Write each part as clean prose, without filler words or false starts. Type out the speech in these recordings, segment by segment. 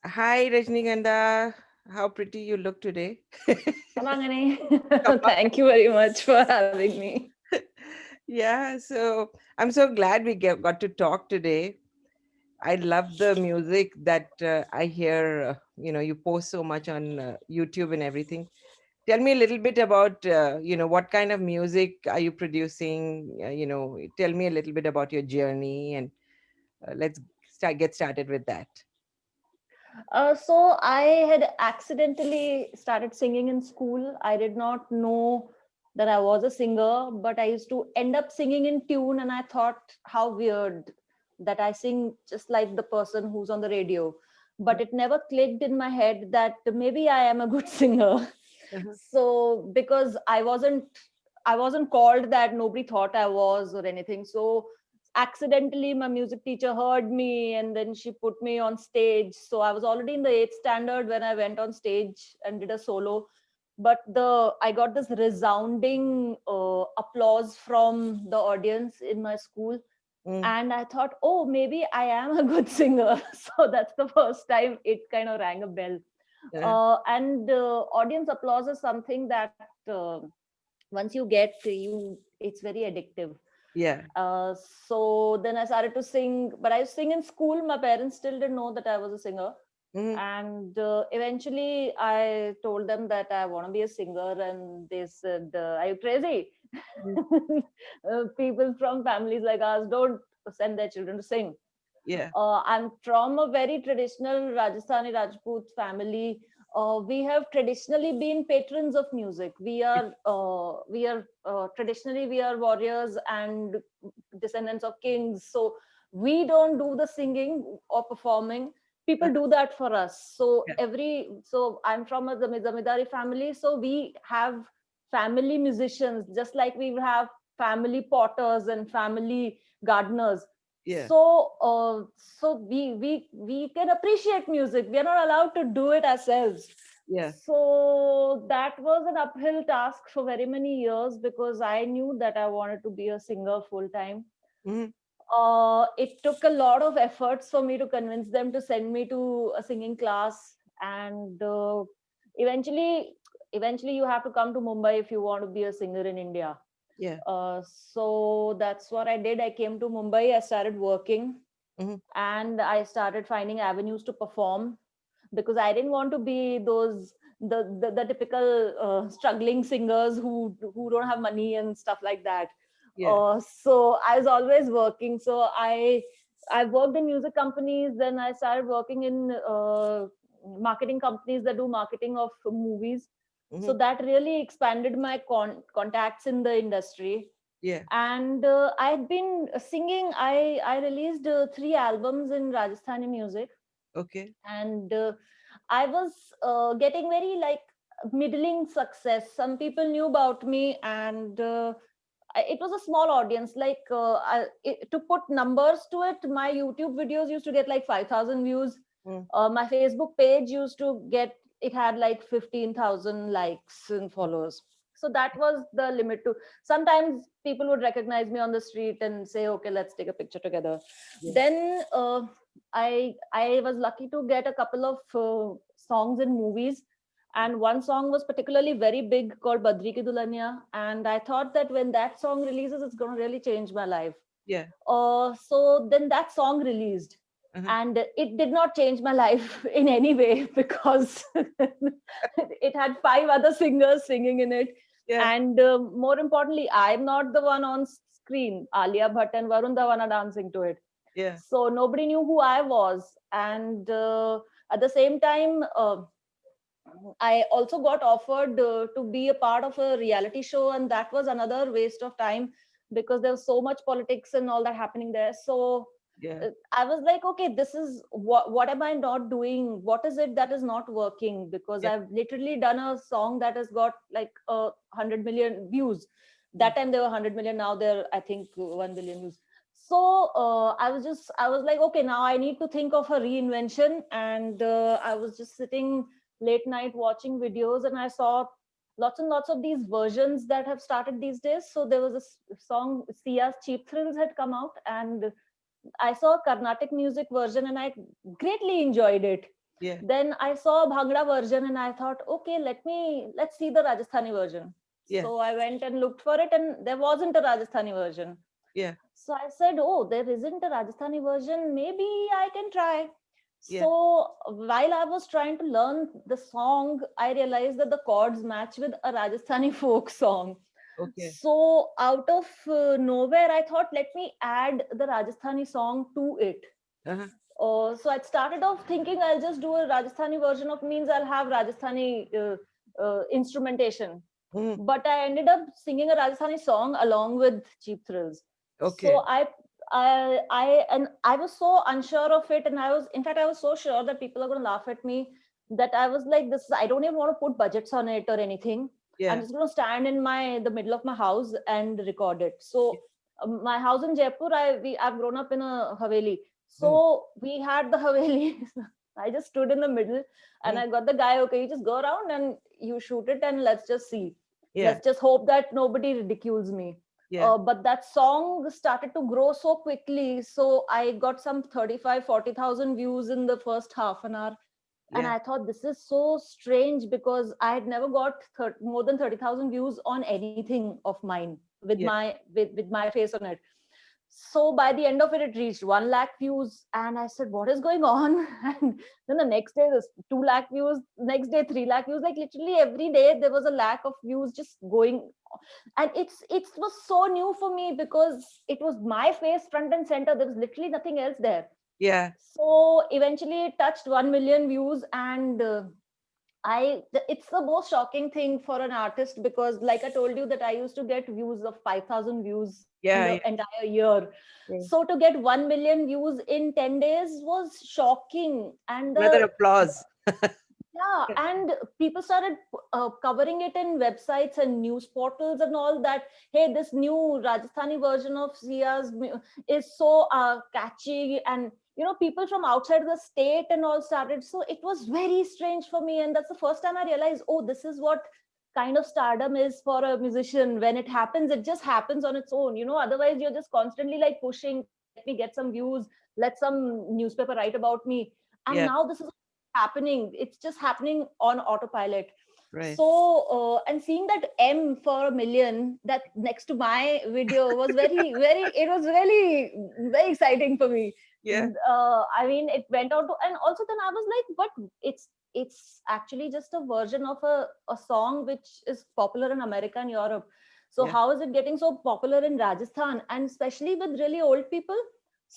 Hi, Rajnigandha. How pretty you look today. Samangani, Come on. thank you very much for having me. Yeah, so I'm so glad we got to talk today. I love the music that I hear. You post so much on YouTube and everything. Tell me a little bit about, what kind of music are you producing? Tell me a little bit about your journey, and let's get started with that. So I had accidentally started singing in school. I did not know that I was a singer, but I used to end up singing in tune, and I thought how weird that I sing just like the person who's on the radio. But it never clicked in my head that maybe I am a good singer. Uh-huh. So because I wasn't called that, nobody thought I was or anything. So accidentally my music teacher heard me and then she put me on stage. So I was already in the 8th standard when I went on stage and did a solo. But the I got this resounding applause from the audience in my school, Mm, and I thought, oh, maybe I am a good singer. So that's the first time it kind of rang a bell. uh, And audience applause is something that once you get you, it's very addictive. yeah. uh, so then I started to sing, but I sing in school. My parents still didn't know that I was a singer. Mm, And eventually I told them that I want to be a singer, and they said, are you crazy? mm, People from families like us don't send their children to sing. yeah. I'm from a very traditional Rajasthani Rajput family. We have traditionally been patrons of music. We are traditionally we are warriors and descendants of kings. So we don't do the singing or performing. Uh, People do that for us. So yeah. I'm from a zamindari family. So we have family musicians, just like we have family potters and family gardeners. Yeah. So we can appreciate music. We are not allowed to do it ourselves. Yeah. So that was an uphill task for very many years, because I knew that I wanted to be a singer full time. Mhm. It took a lot of efforts for me to convince them to send me to a singing class. And eventually eventually you have to come to Mumbai if you want to be a singer in India. Yeah. So that's what I did. I came to Mumbai, I started working, Mhm. and I started finding avenues to perform, because I didn't want to be those the typical struggling singers who don't have money and stuff like that. Yeah. So I was always working. So I worked in music companies. Then I started working in marketing companies that do marketing of movies. So Mhm. that really expanded my contacts in the industry. Yeah. And I had been singing. I released 3 albums in Rajasthani music. Okay. And I was getting very like middling success. Some people knew about me, and it was a small audience. Like to put numbers to it, my YouTube videos used to get like 5,000 views. Mm. My Facebook page used to get, it had like 15,000 likes and followers. So that was the limit. To sometimes people would recognize me on the street and say, okay, let's take a picture together. Yeah. Then I was lucky to get a couple of songs in movies, and one song was particularly very big called Badrik Dulania, and I thought that when that song releases, it's going to really change my life. Yeah. So then that song released, Uh-huh. and it did not change my life in any way, because it had 5 other singers singing in it. Yeah. And more importantly, I'm not the one on screen. Alia Bhatt and Varun Dhawan are dancing to it. Yeah. So nobody knew who I was. And at the same time, I also got offered to be a part of a reality show, and that was another waste of time, because there was so much politics and all that happening there. So Yeah. I was like, okay, this is what am I not doing? What is it that is not working? Because Yeah. I've literally done a song that has got like 100 million views. Mm. That time there were 100 million. Now they're, I think, 1 billion views. So I was like, okay, now I need to think of a reinvention. And I was just sitting late night watching videos, and I saw lots and lots of these versions that have started these days. So there was a song, Sia's Cheap Thrills had come out, and I saw a Carnatic music version, and I greatly enjoyed it. Yeah. Then I saw a Bhangra version and I thought, okay, let's see the Rajasthani version. Yeah. So I went and looked for it and there wasn't a Rajasthani version. Yeah. So I said, oh, there isn't a Rajasthani version. Maybe I can try. Yeah. So while I was trying to learn the song, I realized that the chords match with a Rajasthani folk song. Okay. So out of nowhere, I thought, let me add the Rajasthani song to it. Uh-huh. So I started off thinking I'll just do a Rajasthani version of, means I'll have Rajasthani instrumentation. Mm. But I ended up singing a Rajasthani song along with Cheap Thrills. Okay. So I was so unsure of it, and in fact I was so sure that people are going to laugh at me, that I was like, this, I don't even want to put budgets on it or anything. I'm Yeah. just going to stand in the middle of my house and record it. Yeah. So my house in Jaipur, I've grown up in a haveli. Mm. So we had the haveli. I just stood in the middle and Mm. I got the guy, okay, you just go around and you shoot it and let's just see. Yeah. Let's just hope that nobody ridicules me. Yeah. But that song started to grow so quickly. So I got some 35-40,000 views in the first half an hour. And Yeah. I thought, this is so strange, because I had never got more than 30,000 views on anything of mine with Yeah. my face on it. So by the end of it, it reached 1 lakh views. And I said, what is going on? And then the next day, there's 2 lakh views. Next day, 3 lakh views. Like literally every day, there was a lakh of views just going. And it was so new for me, because it was my face front and center. There was literally nothing else there. Yeah. So eventually it touched 1 million views. And it's the most shocking thing for an artist, because like I told you that I used to get views of 5,000 views in Yeah. the Yeah. entire year. Yeah. So to get 1 million views in 10 days was shocking. And Another applause. yeah, and people started covering it in websites and news portals and all, that, hey, this new Rajasthani version of Sia's is so catchy. And, people from outside the state and all started. So it was very strange for me. And that's the first time I realized, oh, this is what kind of stardom is for a musician. When it happens, it just happens on its own. Otherwise, you're just constantly like pushing, let me get some views, let some newspaper write about me. And Yeah. now this is happening, it's just happening on autopilot. Right. So and seeing that M for a million, that next to my video, was very very, it was really very exciting for me. Yeah. I mean, it went out to, and also then I was like, but it's actually just a version of a song which is popular in America and Europe. So Yeah. how is it getting so popular in Rajasthan, and especially with really old people?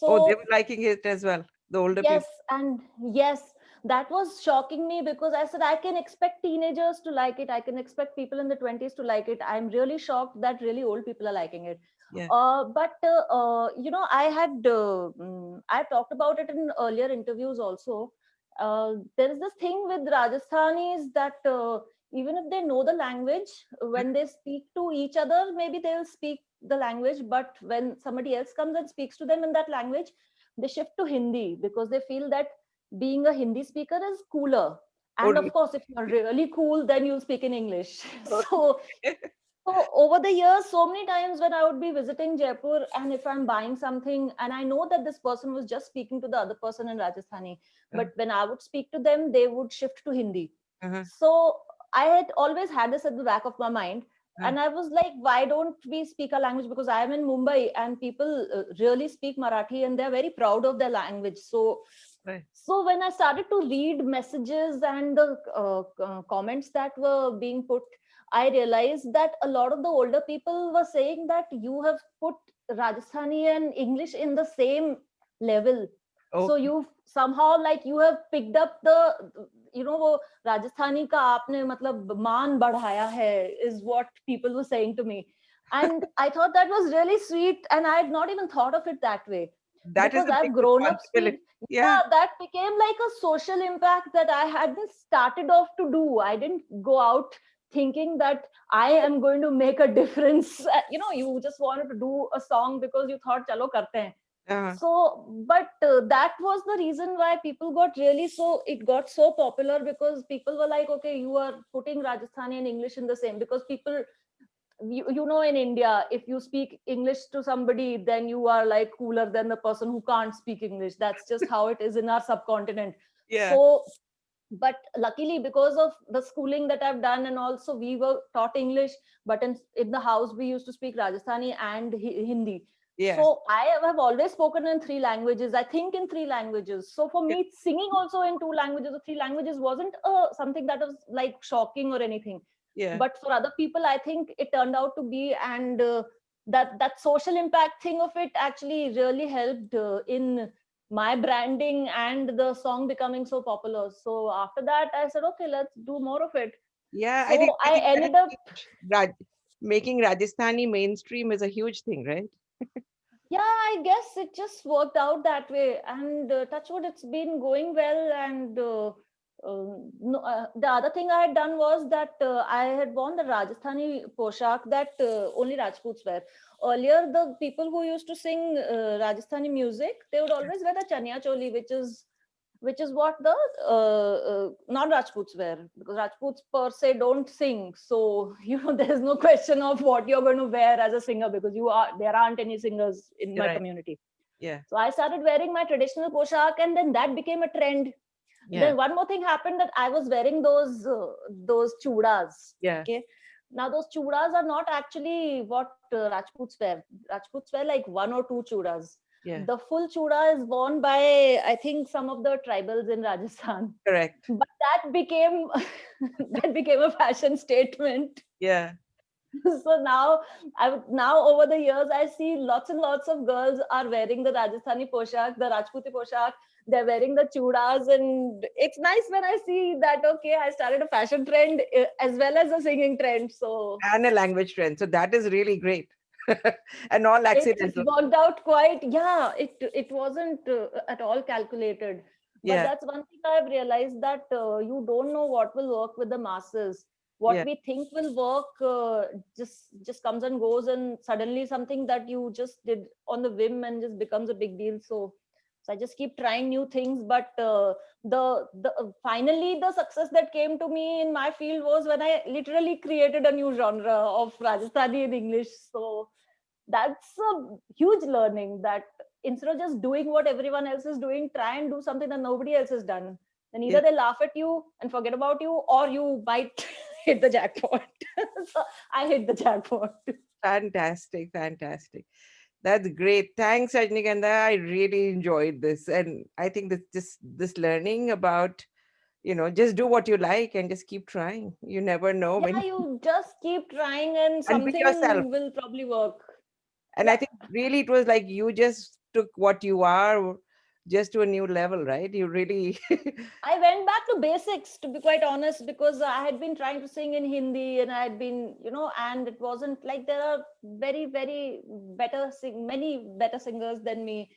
Oh, they So were liking it as well. The older yes, people. and yes, that was shocking me, because I said I can expect teenagers to like it. I can expect people in the 20s to like it. I'm really shocked that really old people are liking it. Yeah. But I've talked about it in earlier interviews also. There is this thing with Rajasthanis that even if they know the language, when they speak to each other, maybe they'll speak the language, but when somebody else comes and speaks to them in that language, they shift to Hindi, because they feel that being a Hindi speaker is cooler. Oh, And of course, if you're really cool, then you'll speak in English. okay. So over the years, so many times when I would be visiting Jaipur, and if I'm buying something and I know that this person was just speaking to the other person in Rajasthani, but when I would speak to them, they would shift to Hindi. Uh-huh. So I had always had this at the back of my mind. Uh, And I was like, why don't we speak our language? Because I am in Mumbai and people really speak Marathi and they're very proud of their language. right. So when I started to read messages and the comments that were being put, I realized that a lot of the older people were saying that you have put Rajasthani and English in the same level. So Okay. you somehow, like, you have picked up the, वो राजस्थानी का आपने मतलब मान बढ़ाया है, is what people were saying to me. And I thought that was really sweet, and I had not even thought of it that way, That is because a big I've grown up responsibility. speak. Yeah. Yeah, that became like a social impact that I hadn't started off to do. I didn't go out thinking that I am going to make a difference. You just wanted to do a song because you thought, chalo karte hain. Uh-huh. So, but that was the reason why people got really, so it got so popular, because people were like, okay, you are putting Rajasthani and English in the same, because people, in India, if you speak English to somebody, then you are like cooler than the person who can't speak English. That's just how it is in our subcontinent. Yeah. So But luckily, because of the schooling that I've done, and also we were taught English, but in the house we used to speak Rajasthani and Hindi. Yeah. So I have always spoken in three languages, I think in three languages. So for Yeah. me, singing also in two languages or three languages wasn't something that was like shocking or anything. Yeah. But for other people, I think it turned out to be. And that social impact thing of it actually really helped in my branding and the song becoming so popular. So after that, I said, okay, let's do more of it. Yeah. So I I think that is ended up, huge. Making Rajasthani mainstream is a huge thing, right? yeah, I guess it just worked out that way. And touchwood, it's been going well. And no, the other thing I had done was that I had worn the Rajasthani poshak that only Rajputs wear. Earlier, the people who used to sing Rajasthani music, they would always wear the chaniya choli, which is what the non-Rajputs wear, because Rajputs per se don't sing. So there's no question of what you're going to wear as a singer, because there aren't any singers in You're my right. community. Yeah. So I started wearing my traditional poshak, and then that became a trend. Yeah. Then one more thing happened, that I was wearing those chudas. Yeah. Okay. Now those chudas are not actually what Rajputs wear. Rajputs wear like one or two chudas. Yeah. The full chuda is worn by, I think, some of the tribals in Rajasthan. Correct. But that became that became a fashion statement. Yeah. So now over the years, I see lots and lots of girls are wearing the Rajasthani poshak, the Rajputi poshak. They're wearing the chudas, and it's nice when I see that. Okay, I started a fashion trend as well as a singing trend. So And a language trend. So that is really great. And all it's accidental. worked out quite. Yeah, it wasn't at all calculated. But Yeah. that's one thing I've realized, that you don't know what will work with the masses. What Yeah. we think will work just comes and goes, and suddenly something that you just did on the whim and just becomes a big deal. So I just keep trying new things. But the finally the success that came to me in my field was when I literally created a new genre of Rajasthani in English. So that's a huge learning, that instead of just doing what everyone else is doing, try and do something that nobody else has done. Then Yeah. either they laugh at you and forget about you, or you might hit the jackpot. So I hit the jackpot. Fantastic. Fantastic. That's great. Thanks, Rajnigandha. I really enjoyed this. And I think that just this learning about, just do what you like and just keep trying. You never know Yeah, when. you just keep trying and And be yourself. something will probably work. And I Yeah, think really it was like you just took what you are just to a new level, right? You really, I went back to basics, to be quite honest, because I had been trying to sing in Hindi, and I had been, and it wasn't like, there are very, very many better singers than me,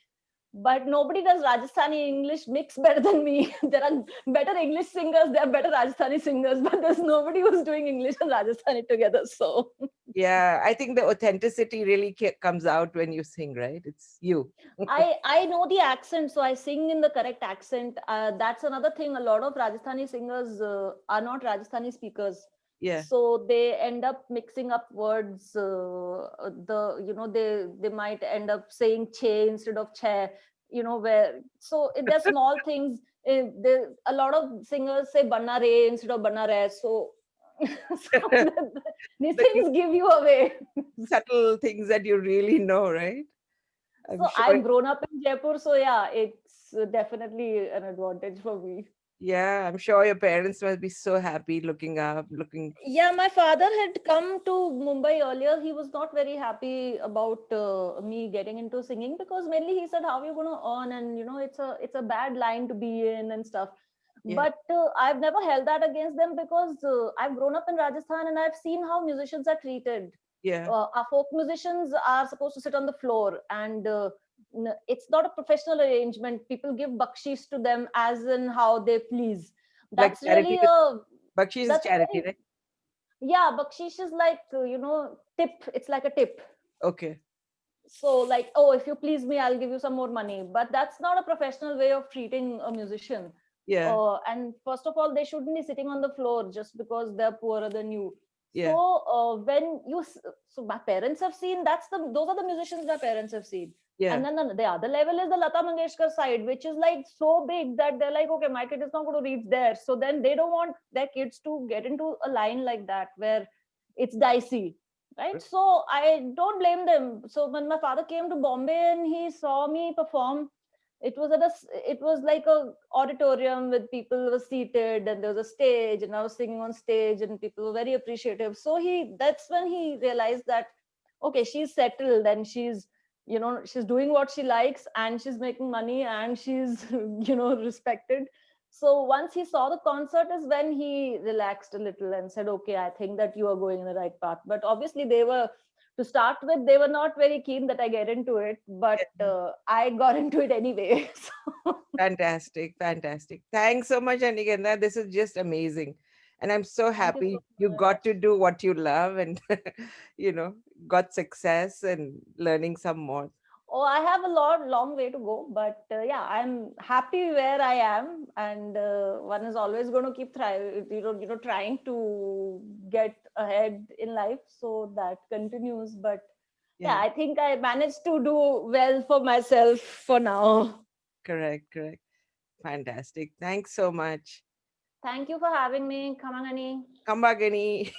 but nobody does Rajasthani English mix better than me. There are better English singers, there are better Rajasthani singers, but there's nobody who's doing English and Rajasthani together. So yeah, I think the authenticity really comes out when you sing, right? It's you. I know the accent, so I sing in the correct accent. That's another thing. A lot of Rajasthani singers are not Rajasthani speakers, Yeah. so they end up mixing up words. They might end up saying "che" instead of "che." There's small things. A lot of singers say "banna re" instead of "banna re." These The things give you away. subtle things that you really know, right? I'm So sure. I've grown up in Jaipur, so yeah, it's definitely an advantage for me. Yeah, I'm sure your parents must be so happy looking up, looking. Yeah, my father had come to Mumbai earlier. He was not very happy about me getting into singing, because mainly he said, "How are you going to earn?" And it's a bad line to be in and stuff. Yeah. But I've never held that against them, because I've grown up in Rajasthan and I've seen how musicians are treated. Yeah. Our folk musicians are supposed to sit on the floor, and it's not a professional arrangement. People give bakshish to them as in how they please. Like That's charity. really a Bakshish is that's a charity, very right? Yeah, bakshish is like tip. It's like a tip. Okay. So like, oh, if you please me, I'll give you some more money. But that's not a professional way of treating a musician. Yeah. And first of all, they shouldn't be sitting on the floor just because they're poorer than you. So Yeah. when you so my parents have seen, those are the musicians my parents have seen. Yeah. And then the other level is the Lata Mangeshkar side, which is like so big that they're like, okay, my kid is not going to reach there. So then they don't want their kids to get into a line like that where it's dicey, right? So I don't blame them. So when my father came to Bombay and he saw me perform, it was it was like a auditorium with people were seated and there was a stage and I was singing on stage and people were very appreciative. So that's when he realized that okay, she's settled and she's doing what she likes and she's making money and she's respected. So once he saw the concert is when he relaxed a little and said, okay, I think that you are going in the right path. But obviously they were, to start with, they were not very keen that I get into it, but Yeah. I got into it anyway. So Fantastic, fantastic. Thanks so much, Aniganda. This is just amazing. And I'm so thank you so happy you much. got to do what you love and, you know, got success and learning some more. Oh, I have a long way to go, but yeah, I'm happy where I am, and one is always going to keep trying, trying to get ahead in life, so that continues. But yeah, Yeah, I think I managed to do well for myself for now. correct, correct. Fantastic. Thanks so much. Thank you for having me, Kamangani. Kambagani.